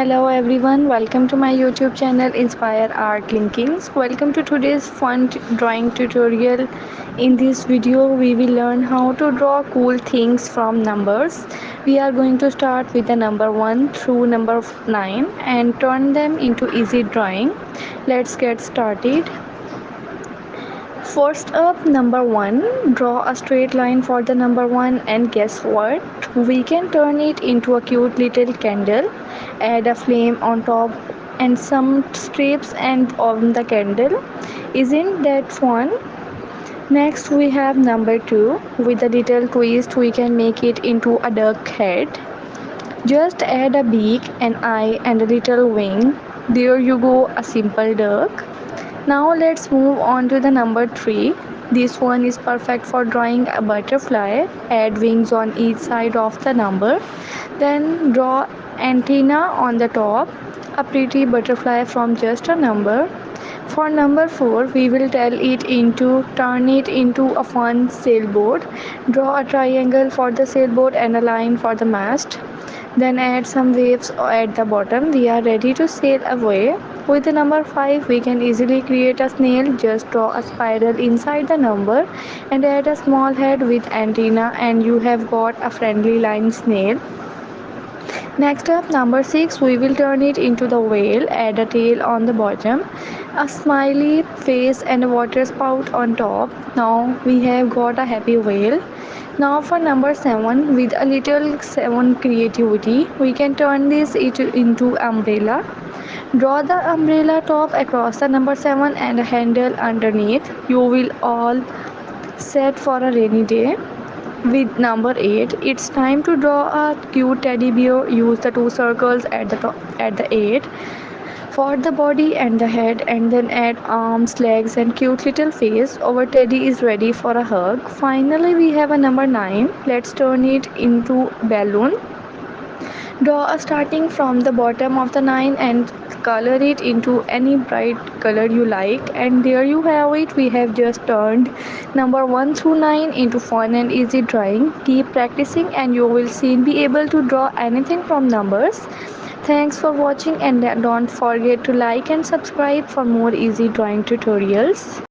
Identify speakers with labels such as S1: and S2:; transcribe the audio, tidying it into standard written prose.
S1: Hello everyone, welcome to my YouTube channel Inspire Art Linkings. Welcome to today's fun drawing tutorial. In this video, we will learn how to draw cool things from numbers. We are going to start with the number 1 through number 9 and turn them into easy drawing. Let's get started. First up, number 1. Draw a straight line for the number 1 and guess what? We can turn it into a cute little candle. Add a flame on top and some strips and on the candle. Isn't that fun? Next we have number 2. With a little twist we can make it into a duck head. Just add a beak, an eye and a little wing. There you go, a simple duck. Now let's move on to the number 3. This one is perfect for drawing a butterfly. Add wings on each side of the number. Then draw antenna on the top. A pretty butterfly from just a number. For number 4, we will turn it into a fun sailboat. Draw a triangle for the sailboat and a line for the mast. Then add some waves at the bottom. We are ready to sail away. With the number 5, we can easily create a snail. Just draw a spiral inside the number and add a small head with antenna and you have got a friendly line snail. Next up, number 6, we will turn it into the whale. Add a tail on the bottom, a smiley face and a water spout on top. Now we have got a happy whale. Now for number 7, with a little 7 creativity, we can turn this into umbrella. Draw the umbrella top across the number 7 and a handle underneath. You will all set for a rainy day. With number 8, it's time to draw a cute teddy bear. Use the two circles at the top at the 8 for the body and the head, and then add arms, legs and cute little face. Our teddy is ready for a hug. Finally we have a number 9. Let's turn it into balloon. Draw a starting from the bottom of the 9 and color it into any bright color you like. And there you have it. We have just turned number 1 through 9 into fun and easy drawing. Keep practicing and you will soon be able to draw anything from numbers. Thanks for watching and don't forget to like and subscribe for more easy drawing tutorials.